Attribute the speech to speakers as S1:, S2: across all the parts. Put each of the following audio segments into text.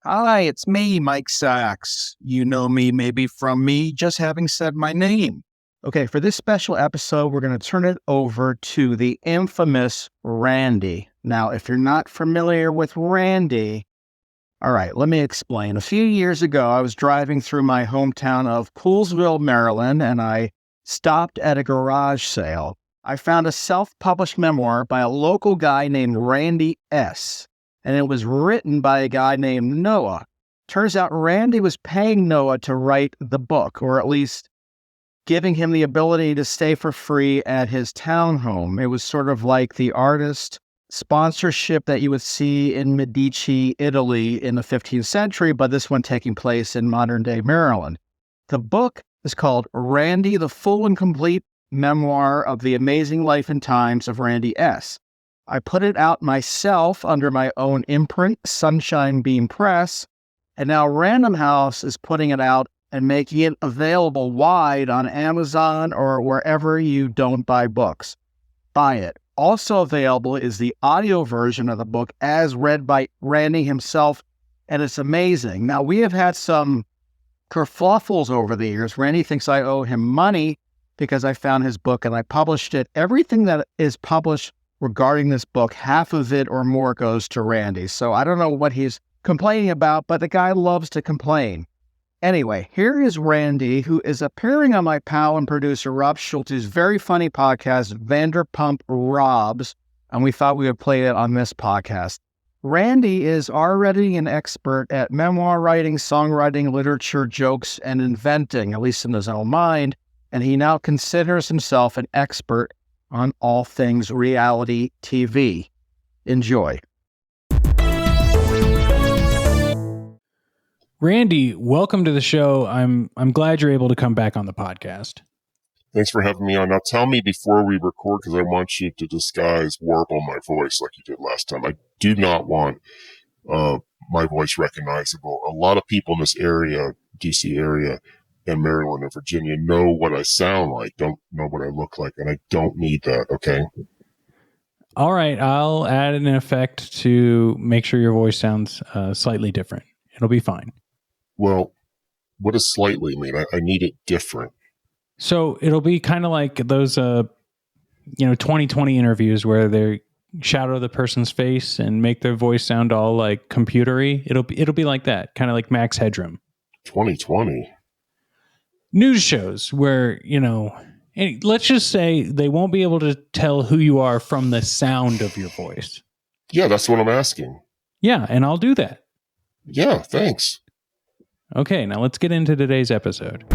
S1: Hi, it's me, Mike Sachs. You know me maybe from me just having said my name. Okay, for this special episode, we're going to turn it over to the infamous Randy. Now, if you're not familiar with Randy, all right, let me explain. A few years ago, I was driving through my hometown of Poolesville, Maryland, and I stopped at a garage sale. I found a self-published memoir by a local guy named Randy S., and it was written by a guy named Noah. Turns out Randy was paying Noah to write the book, or at least giving him the ability to stay for free at his townhome. It was sort of like the artist sponsorship that you would see in Medici, Italy in the 15th century, but this one taking place in modern-day Maryland. The book is called Randy, the Full and Complete Memoir of the Amazing Life and Times of Randy S. I put it out myself under my own imprint, Sunshine Beam Press, and now Random House is putting it out and making it available wide on Amazon or wherever you don't buy books. Buy it. Also available is the audio version of the book as read by Randy himself, and it's amazing. Now, we have had some kerfuffles over the years. Randy thinks I owe him money because I found his book and I published it. Everything that is published regarding this book, half of it or more goes to Randy. So I don't know what he's complaining about, but the guy loves to complain. Anyway, here is Randy, who is appearing on my pal and producer Rob Schulte's very funny podcast, Vanderpump Rules, and we thought we would play it on this podcast. Randy is already an expert at memoir writing, songwriting, literature, jokes, and inventing, at least in his own mind, and he now considers himself an expert on all things reality TV. Enjoy.
S2: Randy, welcome to the show. I'm glad you're able to come back on the podcast.
S3: Thanks for having me on. Now tell me before we record, because I want you to disguise warble my voice like you did last time. I do not want my voice recognizable. A lot of people in this area, DC area, and Maryland and Virginia know what I sound like, don't know what I look like, and I don't need that, okay?
S2: All right, I'll add an effect to make sure your voice sounds slightly different. It'll be fine.
S3: Well, what does slightly mean? I need it different.
S2: So it'll be kind of like those 2020 interviews where they shadow the person's face and make their voice sound all like computery. It'll be like that, kind of like Max Headroom.
S3: 2020?
S2: News shows where, let's just say they won't be able to tell who you are from the sound of your voice.
S3: Yeah, that's what I'm asking.
S2: Yeah, and I'll do that.
S3: Yeah, thanks.
S2: Okay, now let's get into today's episode.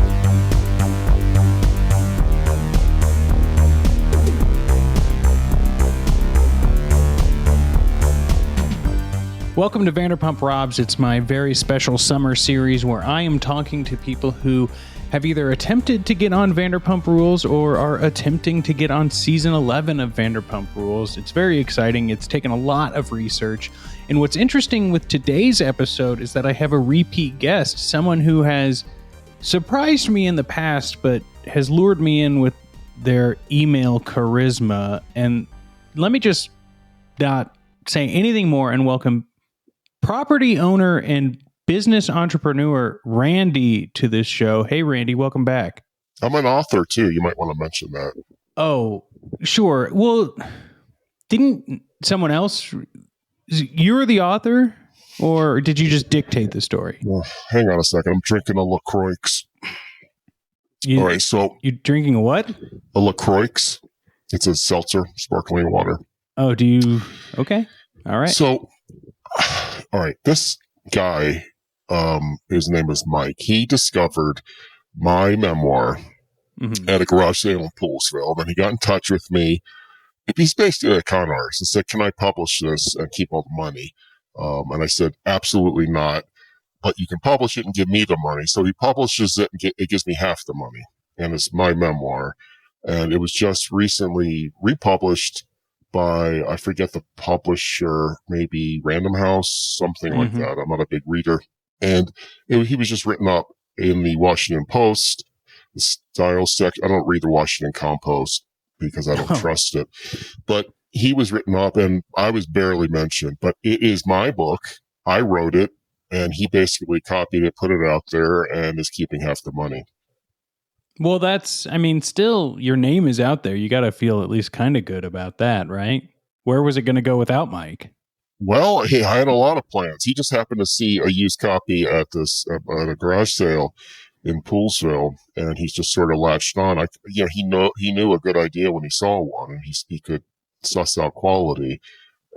S2: Welcome to Vanderpump Rules. It's my very special summer series where I am talking to people who have either attempted to get on Vanderpump Rules or are attempting to get on season 11 of Vanderpump Rules. It's very exciting. It's taken a lot of research. And what's interesting with today's episode is that I have a repeat guest, someone who has surprised me in the past, but has lured me in with their email charisma. And let me just not say anything more and welcome property owner and business entrepreneur Randy to this show. Hey, Randy, welcome back.
S3: I'm an author, too. You might want to mention that.
S2: Oh, sure. Well, didn't someone else... You're the author, or did you just dictate the story?
S3: Well, hang on a second. I'm drinking a LaCroix. All right, so...
S2: You're drinking a what?
S3: A LaCroix. It's a seltzer, sparkling water.
S2: Oh, do you... Okay. All right.
S3: So, all right, this guy... his name is Mike. He discovered my memoir at a garage sale in Poolesville. Then he got in touch with me. He's basically a con artist and said, "Can I publish this and keep all the money?" And I said, "Absolutely not. But you can publish it and give me the money." So he publishes it and it gives me half the money. And it's my memoir. And it was just recently republished by, I forget the publisher, maybe Random House, something like that. I'm not a big reader. And he was just written up in the Washington Post, the style section. I don't read the Washington Compost because I don't trust it. But he was written up and I was barely mentioned. But it is my book. I wrote it. and he basically copied it, put it out there, and is keeping half the money.
S2: Well, still your name is out there. You got to feel at least kind of good about that, right? Where was it going to go without Mike?
S3: Well, I had a lot of plans. He just happened to see a used copy at a garage sale in Poolsville, and he's just sort of latched on. He knew a good idea when he saw one, and he could suss out quality,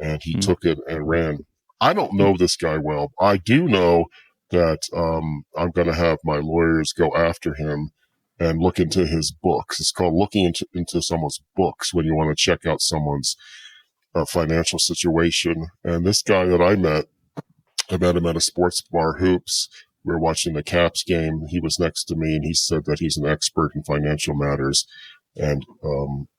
S3: and he took it and ran. I don't know this guy well. I do know that I'm going to have my lawyers go after him and look into his books. It's called looking into someone's books when you want to check out someone's financial situation. And this guy that I met him at a sports bar, Hoops. We were watching the Caps game. He was next to me, and he said that he's an expert in financial matters. And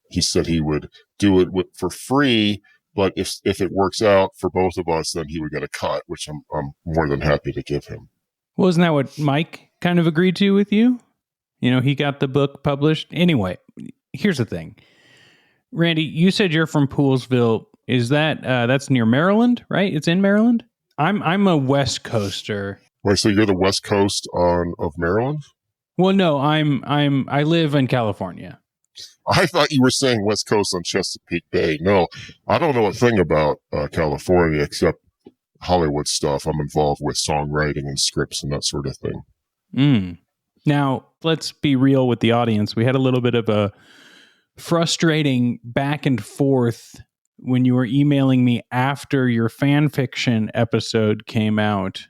S3: he said he would do it for free, but if it works out for both of us, then he would get a cut, which I'm more than happy to give him.
S2: Well, isn't that what Mike kind of agreed to with you? He got the book published. Anyway, here's the thing. Randy, you said you're from Poolsville. Is that that's near Maryland, right? It's in Maryland? I'm a West Coaster.
S3: Wait, so you're the West Coast of Maryland?
S2: Well, no, I live in California.
S3: I thought you were saying West Coast on Chesapeake Bay. No, I don't know a thing about California except Hollywood stuff. I'm involved with songwriting and scripts and that sort of thing.
S2: Now, let's be real with the audience. We had a little bit of a frustrating back and forth when you were emailing me after your fan fiction episode came out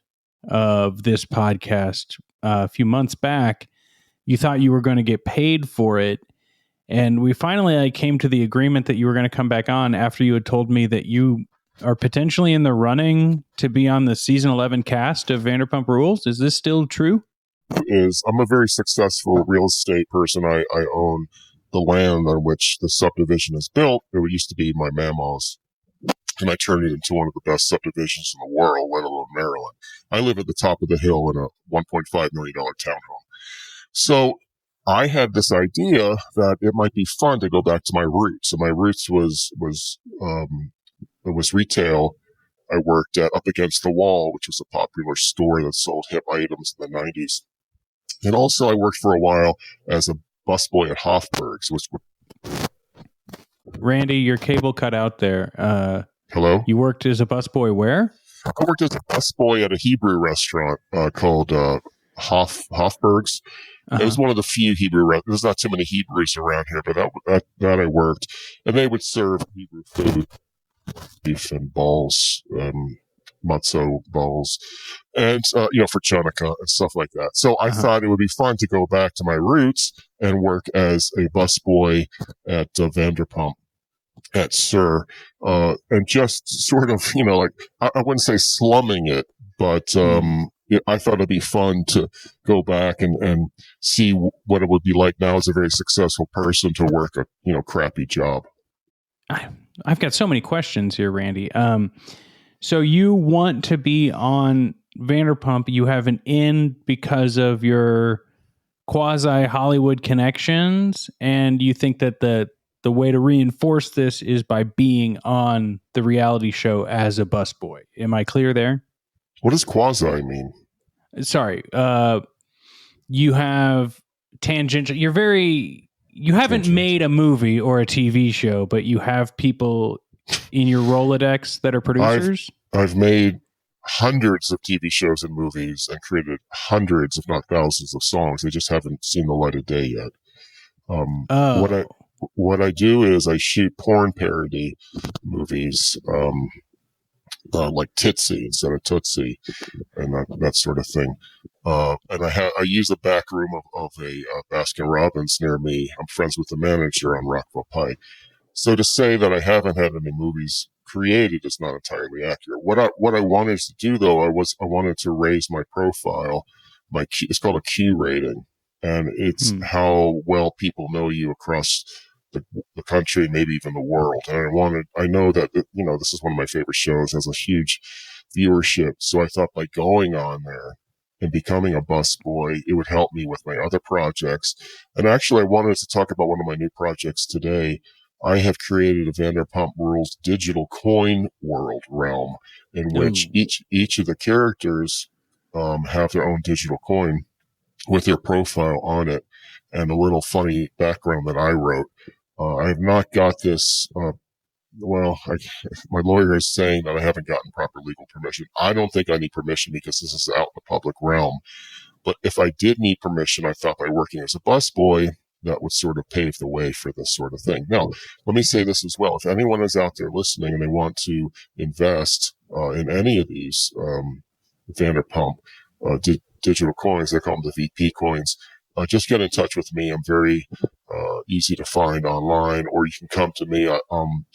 S2: of this podcast a few months back. You thought you were going to get paid for it. And we finally came to the agreement that you were going to come back on after you had told me that you are potentially in the running to be on the season 11 cast of Vanderpump Rules. Is this still true?
S3: I'm a very successful real estate person. I own the land on which the subdivision is built. It used to be my mama's, and I turned it into one of the best subdivisions in the world, let alone Maryland. I live at the top of the hill in a $1.5 million townhome. So I had this idea that it might be fun to go back to my roots. And my roots was retail. I worked at Up Against the Wall, which was a popular store that sold hip items in the 90s. And also I worked for a while as a busboy at Hofberg's, which...
S2: Randy, your cable cut out there.
S3: Hello?
S2: You worked as a busboy where?
S3: I worked as a busboy at a Hebrew restaurant called Hofberg's. It was one of the few Hebrew restaurants. There's not too many Hebrews around here, but that I worked. And they would serve Hebrew food, beef and balls, matzo balls, and, for Chanukah and stuff like that. So I thought it would be fun to go back to my roots and work as a busboy at Vanderpump, at Sir, and just sort of, I wouldn't say slumming it, but I thought it'd be fun to go back and see what it would be like now as a very successful person to work a, crappy job.
S2: I've got so many questions here, Randy. So you want to be on Vanderpump. You have an in because of your quasi Hollywood connections, and you think that the way to reinforce this is by being on the reality show as a busboy. Am I clear there?
S3: What does quasi mean?
S2: Sorry. You have tangential. You haven't made a movie or a TV show, but you have people in your Rolodex that are producers?
S3: I've made hundreds of TV shows and movies and created hundreds, if not thousands, of songs. They just haven't seen the light of day yet. What I do is I shoot porn parody movies, like Tootsie instead of Tootsie, and that sort of thing. And I use the back room of a Baskin Robbins near me. I'm friends with the manager on Rockville Pike. So to say that I haven't had any movies created is not entirely accurate. What I wanted to do though, I wanted to raise my profile. It's called a Q rating, and it's how well people know you across the country, maybe even the world. And I know that, this is one of my favorite shows, has a huge viewership. So I thought by going on there and becoming a busboy, it would help me with my other projects. And actually, I wanted to talk about one of my new projects today. I have created a Vanderpump Rules digital coin world realm in which each of the characters have their own digital coin with their profile on it and a little funny background that I wrote. I have not got this. My lawyer is saying that I haven't gotten proper legal permission. I don't think I need permission because this is out in the public realm. But if I did need permission, I thought by working as a busboy, that would sort of pave the way for this sort of thing. Now, let me say this as well. If anyone is out there listening and they want to invest in any of these Vanderpump digital coins, they call them the VP coins, just get in touch with me. I'm very easy to find online, or you can come to me.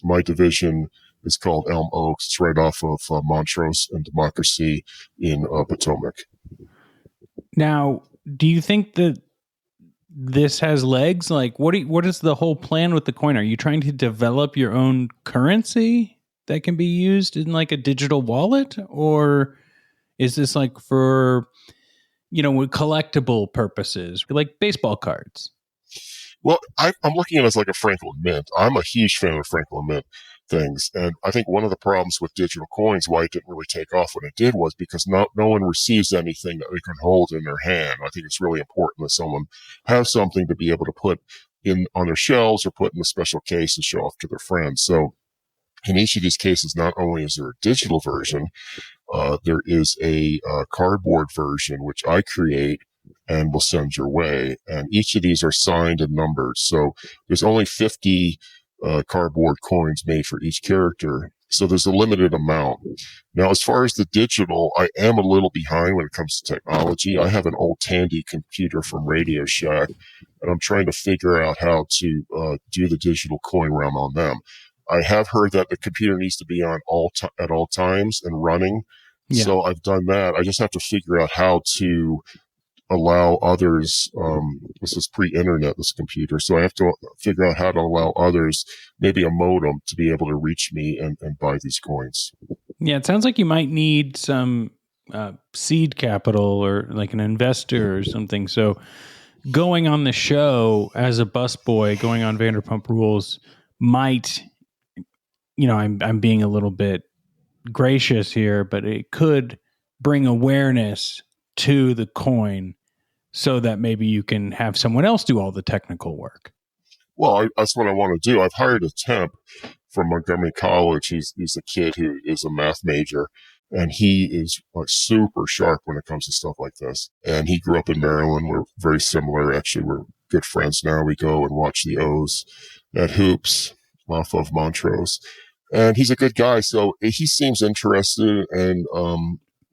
S3: My division is called Elm Oaks. It's right off of Montrose and Democracy in Potomac.
S2: Now, do you think that this has legs? Like, what is the whole plan with the coin? Are you trying to develop your own currency that can be used in like a digital wallet? Or is this like for, collectible purposes, like baseball cards?
S3: Well, I'm looking at it as like a Franklin Mint. I'm a huge fan of Franklin Mint things. And I think one of the problems with digital coins, why it didn't really take off when it did, was because no one receives anything that they can hold in their hand. I think it's really important that someone has something to be able to put in on their shelves or put in a special case and show off to their friends. So in each of these cases, not only is there a digital version, there is a cardboard version, which I create and will send your way. And each of these are signed and numbered. So there's only 50 cardboard coins made for each character. So there's a limited amount. Now, as far as the digital, I am a little behind when it comes to technology. I have an old Tandy computer from Radio Shack, and I'm trying to figure out how to do the digital coin realm on them. I have heard that the computer needs to be on at all times and running. Yeah. So I've done that. I just have to figure out how to allow others, this is pre-internet, this computer, so I have to figure out how to allow others, maybe a modem, to be able to reach me and buy these coins.
S2: Yeah, it sounds like you might need some seed capital or like an investor or something. So going on the show as a busboy, going on Vanderpump Rules might, I'm being a little bit gracious here, but it could bring awareness to the coin so that maybe you can have someone else do all the technical work.
S3: Well, that's what I want to do. I've hired a temp from Montgomery College. He's a kid who is a math major, and he is like super sharp when it comes to stuff like this. And he grew up in Maryland. We're very similar. Actually, we're good friends now. We go and watch the O's at Hoops off of Montrose. And he's a good guy. So he seems interested, and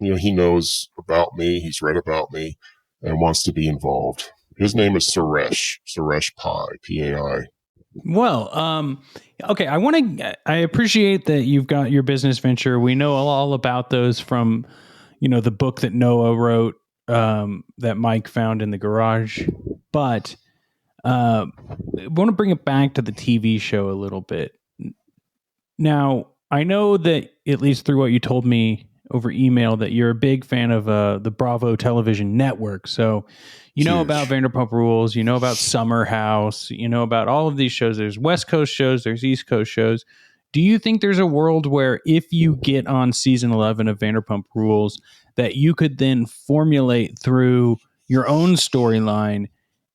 S3: he knows about me. He's read about me and wants to be involved. His name is Suresh Pai, P-A-I.
S2: Well, okay. I appreciate that you've got your business venture. We know all about those from, the book that Noah wrote, that Mike found in the garage. But I want to bring it back to the TV show a little bit. Now, I know that, at least through what you told me over email, that you're a big fan of the Bravo television network. So you know about Vanderpump Rules, you know about Summer House, you know about all of these shows. There's West Coast shows, there's East Coast shows. Do you think there's a world where if you get on season 11 of Vanderpump Rules, that you could then formulate through your own storyline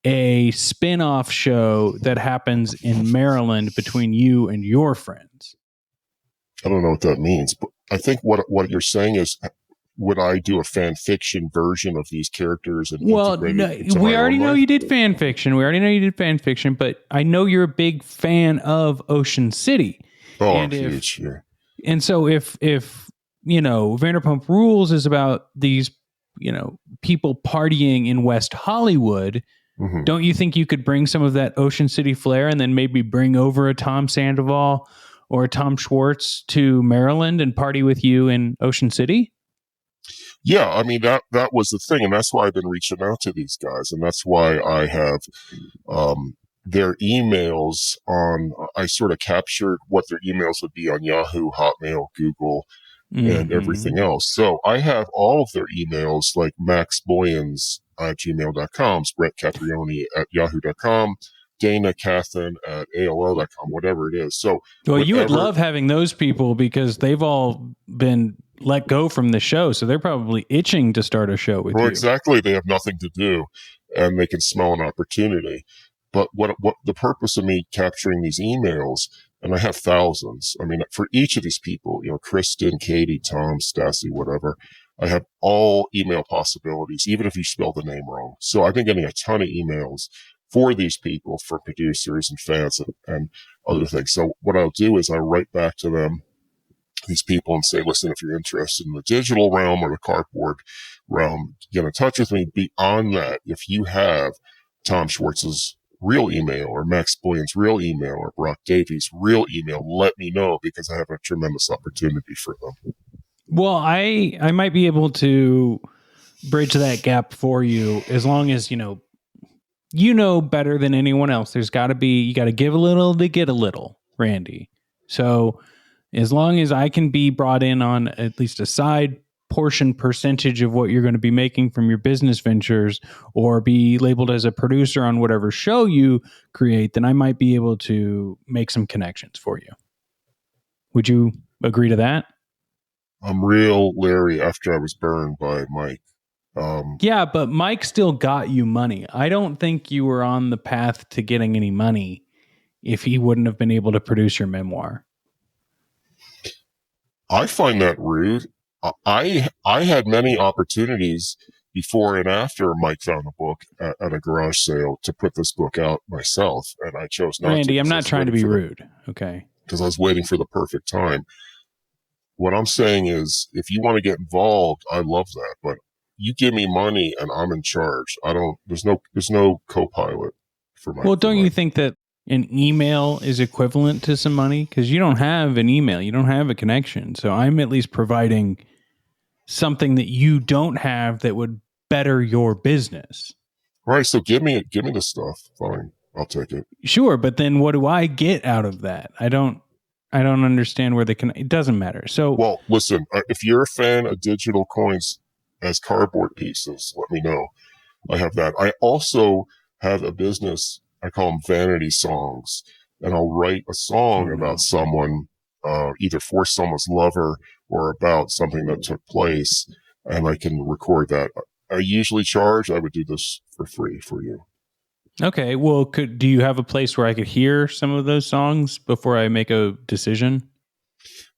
S2: a spin-off show that happens in Maryland between you and your friends?
S3: I don't know what that means, but I think what you're saying is, would I do a fan fiction version of these characters? And
S2: we already know you did fan fiction. But I know you're a big fan of Ocean City.
S3: Oh, I'm huge. Yeah.
S2: And so if Vanderpump Rules is about these, people partying in West Hollywood, mm-hmm. Don't you think you could bring some of that Ocean City flair and then maybe bring over a Tom Sandoval or Tom Schwartz to Maryland and party with you in Ocean City?
S3: Yeah, I mean, that was the thing. And that's why I've been reaching out to these guys. And that's why I have their emails I sort of captured what their emails would be on Yahoo, Hotmail, Google, and everything else. So I have all of their emails, like Max Boyens at gmail.com, Brett Caprioni at yahoo.com, Dana Cathan at AOL.com, whatever it is. So,
S2: well, you would love having those people because they've all been let go from the show. So they're probably itching to start a show with you.
S3: Exactly. They have nothing to do and they can smell an opportunity. But what the purpose of me capturing these emails, and I have thousands. I mean, for each of these people, Kristen, Katie, Tom, Stassi, whatever, I have all email possibilities, even if you spell the name wrong. So I've been getting a ton of emails for these people, for producers and fans and other things. So what I'll do is I'll write back to them, these people, and say, listen, if you're interested in the digital realm or the cardboard realm, get in touch with me. Beyond that, if you have Tom Schwartz's real email or Max Boyan's real email or Brock Davies' real email, let me know, because I have a tremendous opportunity for them.
S2: Well, I might be able to bridge that gap for you, as long as, you know better than anyone else. You got to give a little to get a little, Randy. So as long as I can be brought in on at least a side portion percentage of what you're going to be making from your business ventures, or be labeled as a producer on whatever show you create, then I might be able to make some connections for you. Would you agree to that?
S3: I'm real leery after I was burned by Mike.
S2: Yeah, but Mike still got you money. I don't think you were on the path to getting any money if he wouldn't have been able to produce your memoir.
S3: I find that rude. I had many opportunities before and after Mike found the book at a garage sale to put this book out myself, and I chose not to.
S2: Randy, I'm not trying to be rude, okay?
S3: Because I was waiting for the perfect time. What I'm saying is, if you want to get involved, I love that, but you give me money and I'm in charge. There's no co-pilot for my.
S2: Well, don't you think that an email is equivalent to some money? Because you don't have an email, you don't have a connection. So I'm at least providing something that you don't have that would better your business.
S3: Right. So give me the stuff. Fine, I'll take it.
S2: Sure, but then what do I get out of that? I don't understand where it doesn't matter. So,
S3: well, listen, if you're a fan of digital coins as cardboard pieces, let me know. I have that. I also have a business. I call them vanity songs, and I'll write a song about someone, either for someone's lover or about something that took place, and I can record that. I usually charge. I would do this for free for you.
S2: Okay. Well, do you have a place where I could hear some of those songs before I make a decision?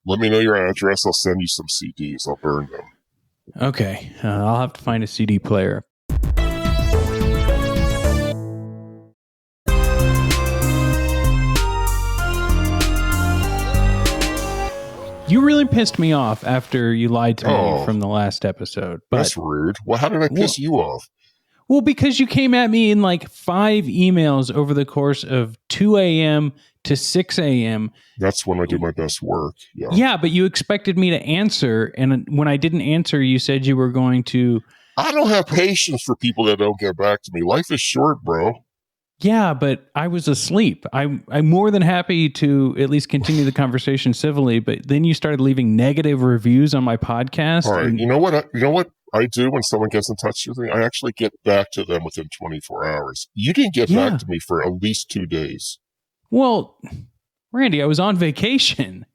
S3: Let me know your address. I'll send you some CDs. I'll burn them.
S2: Okay. I'll have to find a CD player. You really pissed me off after you lied to me from the last episode. But,
S3: that's rude. Well, how did I piss you off?
S2: Well, because you came at me in like 5 emails over the course of 2 a.m. to 6 a.m.
S3: That's when I do my best work. Yeah.
S2: Yeah, but you expected me to answer. And when I didn't answer, you said you were going to.
S3: I don't have patience for people that don't get back to me. Life is short, bro.
S2: Yeah, but I was asleep. I'm more than happy to at least continue the conversation civilly. But then you started leaving negative reviews on my podcast.
S3: All right. You know what I do when someone gets in touch with me? I actually get back to them within 24 hours. You didn't get back to me for at least 2 days.
S2: Well, Randy, I was on vacation.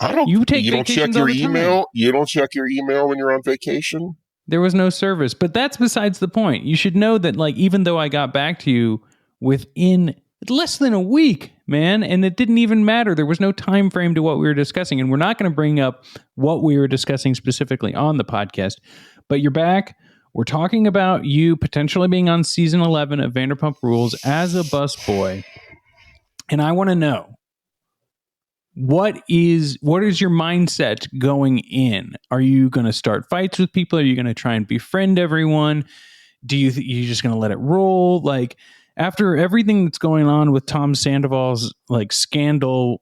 S3: You don't check your email? You don't check your email when you're on vacation?
S2: There was no service, but that's besides the point. You should know that, like, even though I got back to you within less than a week, man, and it didn't even matter. There was no time frame to what we were discussing, and we're not going to bring up what we were discussing specifically on the podcast, but you're back. We're talking about you potentially being on season 11 of Vanderpump Rules as a busboy, and I want to know, what is your mindset going in? Are you going to start fights with people? Are you going to try and befriend everyone? Do you you're just going to let it roll? Like, after everything that's going on with Tom Sandoval's like scandal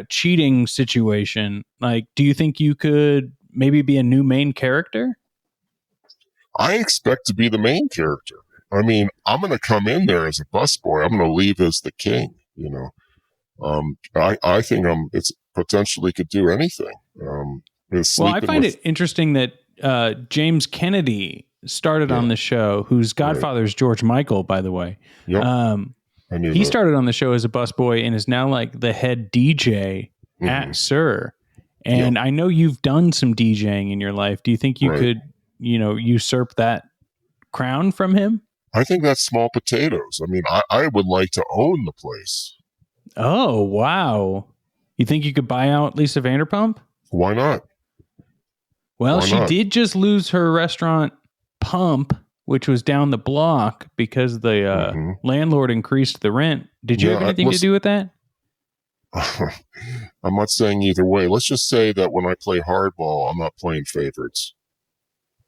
S2: cheating situation, like, do you think you could maybe be a new main character?
S3: I expect to be the main character. I mean, I'm going to come in there as a busboy. I'm going to leave as the king, you know. I think it's potentially could do anything.
S2: Well, I find it interesting that James Kennedy started on the show, whose godfather is George Michael, by the way.
S3: Yep.
S2: He started on the show as a busboy and is now like the head DJ at Sir. And I know you've done some DJing in your life. Do you think you could, usurp that crown from him?
S3: I think that's small potatoes. I mean, I would like to own the place.
S2: Oh, wow. You think you could buy out Lisa Vanderpump?
S3: Why not?
S2: Well, she did just lose her restaurant Pump, which was down the block because the landlord increased the rent. Did you have anything to do with that?
S3: I'm not saying either way. Let's just say that when I play hardball, I'm not playing favorites.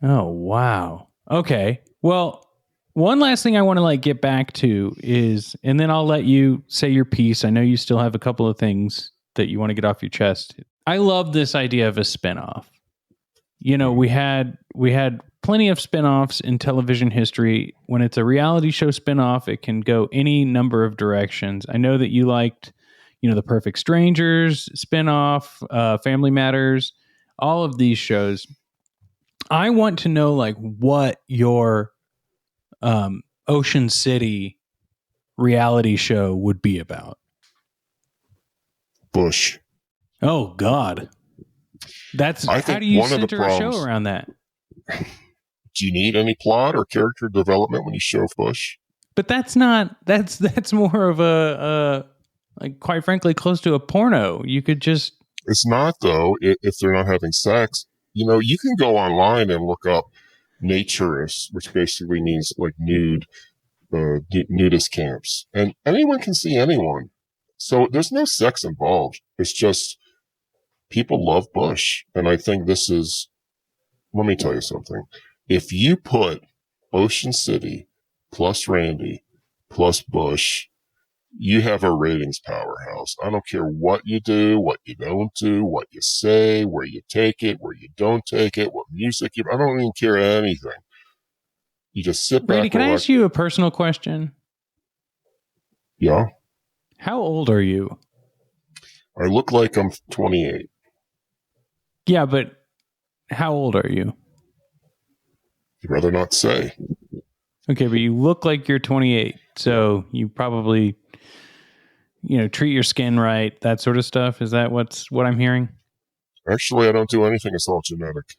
S2: Oh, wow. Okay. Well, one last thing I want to get back to is, and then I'll let you say your piece. I know you still have a couple of things that you want to get off your chest. I love this idea of a spinoff. We had plenty of spinoffs in television history. When it's a reality show spinoff, it can go any number of directions. I know that you liked, The Perfect Strangers spinoff, Family Matters, all of these shows. I want to know what your Ocean City reality show would be about.
S3: Bush.
S2: Oh God. How do you center a show around that?
S3: Do you need any plot or character development when you show Bush?
S2: But that's more of a quite frankly, close to a porno. You could just...
S3: It's not, though, if they're not having sex. You can go online and look up naturists, which basically means nudist camps. And anyone can see anyone. So there's no sex involved. It's just people love Bush. And I think let me tell you something. If you put Ocean City plus Randy plus Bush, you have a ratings powerhouse. I don't care what you do, what you don't do, what you say, where you take it, where you don't take it, what music I don't even care anything. You just sit back.
S2: Randy, can I ask you a personal question?
S3: Yeah.
S2: How old are you?
S3: I look like I'm 28.
S2: Yeah, but how old are you?
S3: You'd rather not say.
S2: Okay, but you look like you're 28, so you probably, treat your skin right, that sort of stuff. Is that what I'm hearing?
S3: Actually, I don't do anything. It's all genetic.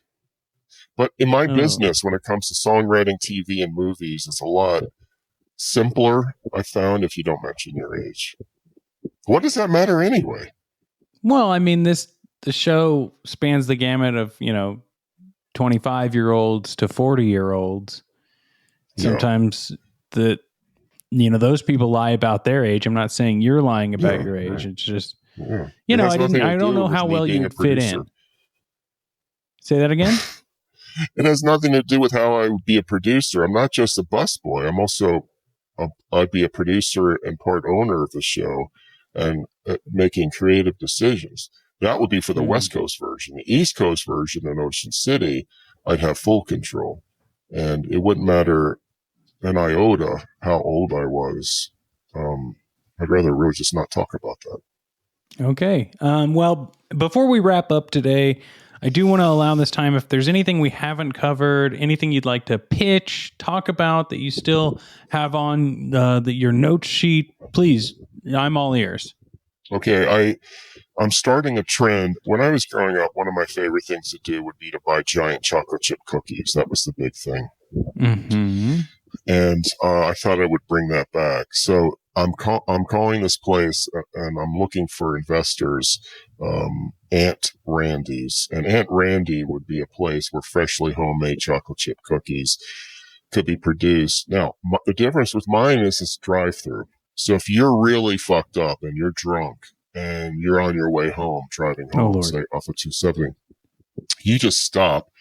S3: But in my business, when it comes to songwriting, TV, and movies, it's a lot simpler, I found, if you don't mention your age. What does that matter anyway?
S2: Well, I mean, the show spans the gamut of, 25-year-olds to 40-year-olds. Sometimes those people lie about their age. I'm not saying you're lying about your age. It's just, I don't know how well you would fit in. Say that again?
S3: It has nothing to do with how I would be a producer. I'm not just a busboy. I'm also, I'd be a producer and part owner of the show and making creative decisions. That would be for the West Coast version. The East Coast version in Ocean City, I'd have full control. And it wouldn't matter an iota how old I was. I'd rather really just not talk about that.
S2: Okay. Well, before we wrap up today, I do want to allow this time, if there's anything we haven't covered, anything you'd like to pitch, talk about that you still have on your note sheet, please, I'm all ears.
S3: Okay, I'm starting a trend. When I was growing up, one of my favorite things to do would be to buy giant chocolate chip cookies. That was the big thing.
S2: Mm-hmm.
S3: And I thought I would bring that back. So I'm calling this place, and I'm looking for investors, Aunt Randy's. And Aunt Randy would be a place where freshly homemade chocolate chip cookies could be produced. Now, the difference with mine is it's drive-through. So if you're really fucked up and you're drunk and you're on your way home, driving home, say off of 270, you just stop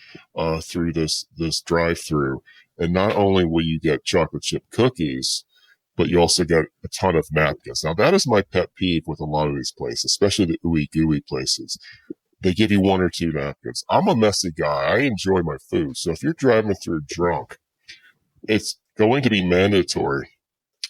S3: through this drive-through, and not only will you get chocolate chip cookies, but you also get a ton of napkins. Now, that is my pet peeve with a lot of these places, especially the ooey gooey places. They give you one or two napkins. I'm a messy guy. I enjoy my food. So if you're driving through drunk, it's going to be mandatory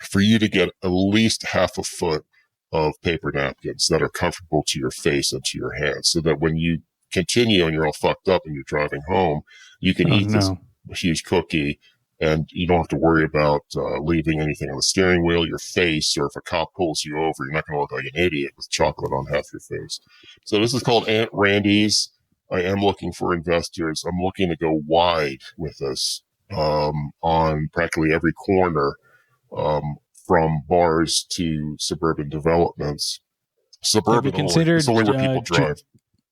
S3: for you to get at least half a foot of paper napkins that are comfortable to your face and to your hands, so that when you continue and you're all fucked up and you're driving home, you can eat this huge cookie and you don't have to worry about leaving anything on the steering wheel, your face, or if a cop pulls you over, you're not going to look like an idiot with chocolate on half your face. So this is called Aunt Randy's. I am looking for investors. I'm looking to go wide with this on practically every corner, from bars to suburban developments. Suburban only. It's only where people drive.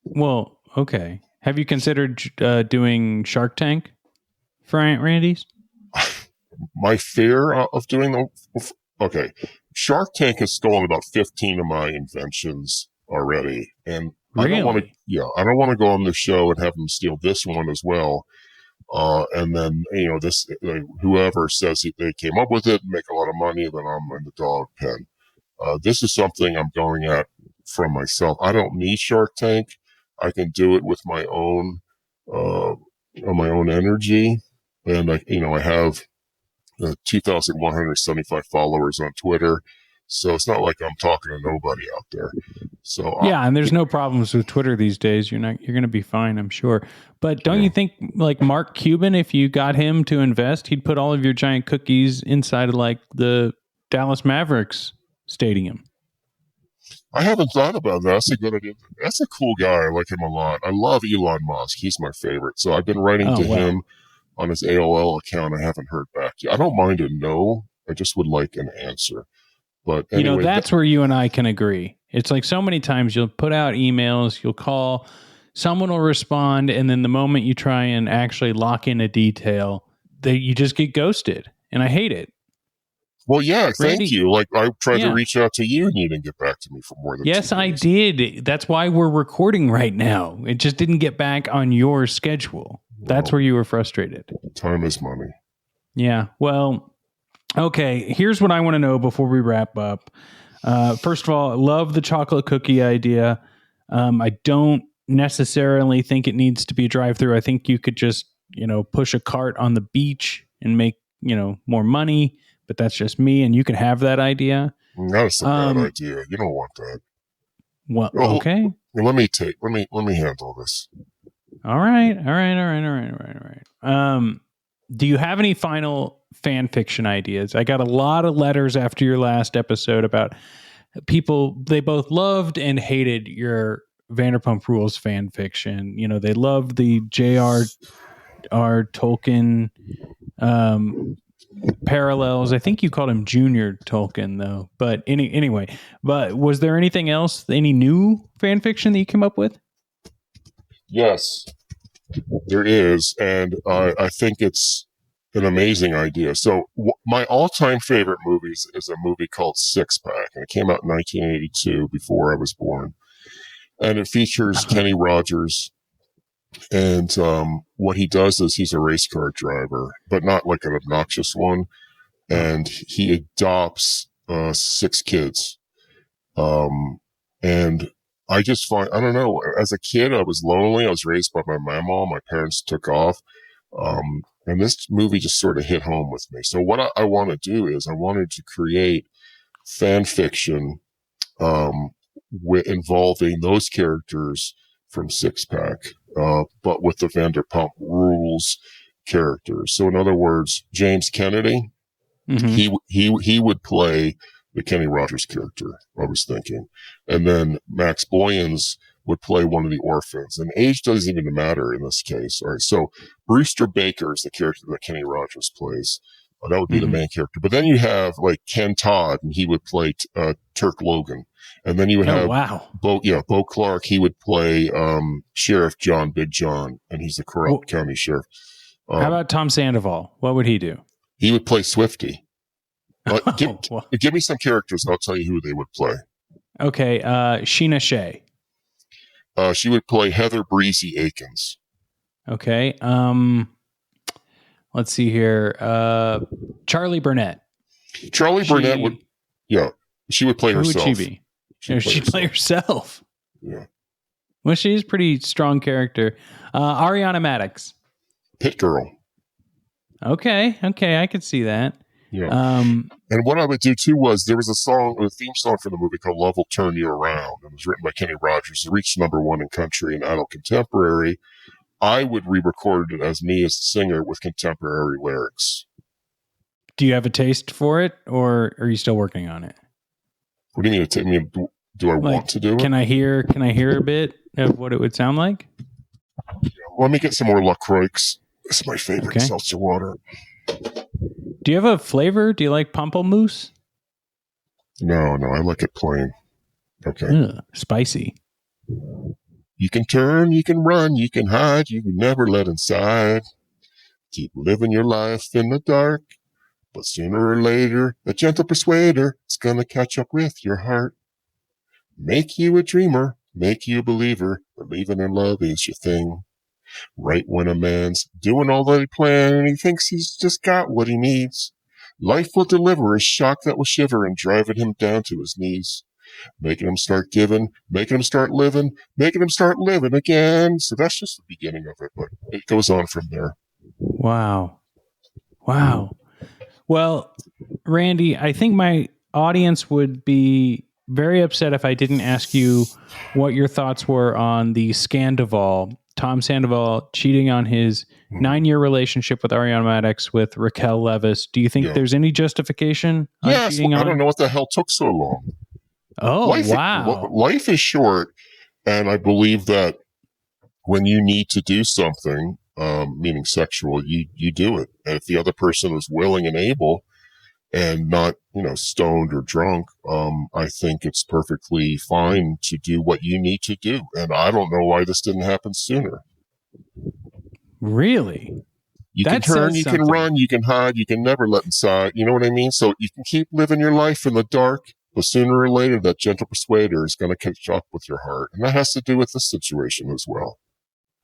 S2: Well, okay. Have you considered doing Shark Tank for Aunt Randy's?
S3: My fear of doing okay. Shark Tank has stolen about 15 of my inventions already, and
S2: really?
S3: I don't want to go on the show and have them steal this one as well. And then, whoever says they came up with it, make a lot of money, then I'm in the dog pen. This is something I'm going at from myself. I don't need Shark Tank. I can do it with my own energy. And I have 2,175 followers on Twitter. So it's not like I'm talking to nobody out there. So
S2: yeah, and there's no problems with Twitter these days. You're going to be fine, I'm sure. But don't you think, like Mark Cuban, if you got him to invest, he'd put all of your giant cookies inside of like the Dallas Mavericks stadium?
S3: I haven't thought about that. That's a good idea. That's a cool guy. I like him a lot. I love Elon Musk. He's my favorite. So I've been writing to him on his AOL account. I haven't heard back yet. I don't mind a no. I just would like an answer. But anyway,
S2: that's where you and I can agree. It's like so many times you'll put out emails, you'll call, someone will respond, and then the moment you try and actually lock in a detail, you just get ghosted. And I hate it.
S3: Well, yeah, thank you. Like, I tried to reach out to you, and you didn't get back to me for more than 2 days.
S2: I did. That's why we're recording right now. It just didn't get back on your schedule. That's where you were frustrated.
S3: Time is money.
S2: Yeah. Well, okay. Here's what I want to know before we wrap up. First of all, I love the chocolate cookie idea. I don't necessarily think it needs to be a drive-through. I think you could just, push a cart on the beach and make, more money. But that's just me, and you can have that idea.
S3: That's a bad idea. You don't want that.
S2: Well, okay.
S3: Let me handle this.
S2: All right. Do you have any final fan fiction ideas? I got a lot of letters after your last episode about people, they both loved and hated your Vanderpump Rules fan fiction. They loved the J.R.R. Tolkien parallels. I think you called him Junior Tolkien, though. But anyway, was there anything else, any new fan fiction that you came up with?
S3: Yes, there is, and I think it's an amazing idea. So my all-time favorite movies is a movie called Six Pack, and it came out in 1982, before I was born. And it features Kenny Rogers. And what he does is he's a race car driver, but not like an obnoxious one. And he adopts 6 kids. And I just find, I don't know, as a kid, I was lonely. I was raised by my mama. My parents took off. And this movie just sort of hit home with me. So what I want to do is I wanted to create fan fiction involving those characters from Six Pack, but with the Vanderpump Rules characters. So in other words, James Kennedy, he would play the Kenny Rogers character, I was thinking. And then Max Boyens would play one of the orphans. And age doesn't even matter in this case. All right. So Brewster Baker is the character that Kenny Rogers plays. That would be the main character. But then you have like Ken Todd, and he would play Turk Logan. And then you would have Bo Clark. He would play Sheriff John Big John, and he's the corrupt county sheriff.
S2: How about Tom Sandoval? What would he do?
S3: He would play Swifty. Give me some characters, and I'll tell you who they would play.
S2: Okay, Sheena Shea.
S3: She would play Heather Breezy Akins.
S2: Okay. Let's see here. Charlie Burnett.
S3: Burnett would, she would play herself.
S2: Who would she be? She'd play herself.
S3: Yeah.
S2: Well, she's a pretty strong character. Ariana Madix.
S3: Pit Girl.
S2: Okay, I could see that.
S3: Yeah. And what I would do too was there was a theme song for the movie called Love Will Turn You Around. It was written by Kenny Rogers. It reached #1 in country and adult contemporary. I would re-record it as me as the singer with contemporary lyrics.
S2: Do you have a taste for it, or are you still working on it?
S3: What do you mean? Do I want to do it?
S2: Can I hear a bit of what it would sound like?
S3: Let me get some more LaCroix. This is my favorite seltzer water.
S2: Do you have a flavor? Do you like pamplemousse?
S3: No, I like it plain. Okay.
S2: Ugh, spicy.
S3: You can turn, you can run, you can hide, you can never let inside. Keep living your life in the dark, but sooner or later, a gentle persuader is gonna catch up with your heart. Make you a dreamer, make you a believer, believing in love is your thing. Right when a man's doing all that he planned and he thinks he's just got what he needs, life will deliver a shock that will shiver and driving him down to his knees. Making him start giving, making him start living, making him start living again. So that's just the beginning of it, but it goes on from there.
S2: Wow. Well, Randy, I think my audience would be very upset if I didn't ask you what your thoughts were on the Scandival, Tom Sandoval cheating on his 9-year relationship with Ariana Madix with Raquel Leviss. Do you think there's any justification on cheating on?
S3: I don't know what the hell took so long.
S2: Oh, wow.
S3: Life is short, and I believe that when you need to do something, meaning sexual, you do it. And if the other person is willing and able and not, stoned or drunk, I think it's perfectly fine to do what you need to do. And I don't know why this didn't happen sooner.
S2: Really?
S3: You can turn, you can run, you can hide, you can never let inside. You know what I mean? So you can keep living your life in the dark, but sooner or later, that gentle persuader is going to catch up with your heart. And that has to do with this situation as well.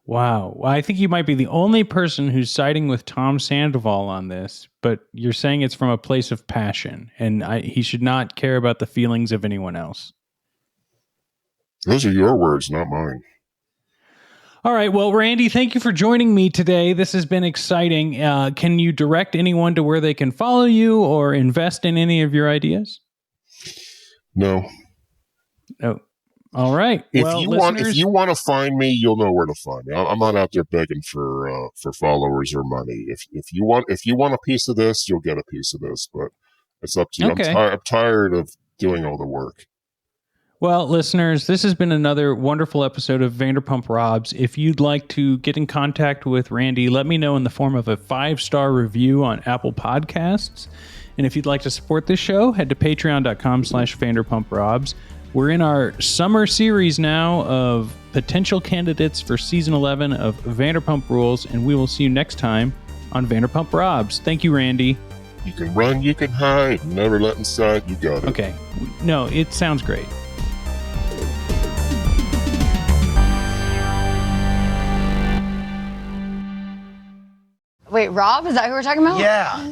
S2: Wow. Well, I think you might be the only person who's siding with Tom Sandoval on this, but you're saying it's from a place of passion, and he should not care about the feelings of anyone else.
S3: Those are your words, not mine.
S2: All right. Well, Randy, thank you for joining me today. This has been exciting. Can you direct anyone to where they can follow you or invest in any of your ideas?
S3: No.
S2: Oh. All right.
S3: If you want to find me, you'll know where to find me. I'm not out there begging for followers or money. If you want a piece of this, you'll get a piece of this. But it's up to you. Okay. I'm tired of doing all the work.
S2: Well, listeners, this has been another wonderful episode of Vanderpump Robs. If you'd like to get in contact with Randy, let me know in the form of a 5-star review on Apple Podcasts. And if you'd like to support this show, head to patreon.com/VanderpumpRobs. We're in our summer series now of potential candidates for season 11 of Vanderpump Rules, and we will see you next time on Vanderpump Robs. Thank you, Randy.
S3: You can run, you can hide, never let inside, you got it.
S2: Okay. No, it sounds great.
S4: Wait, Rob? Is that who we're talking about?
S1: Yeah.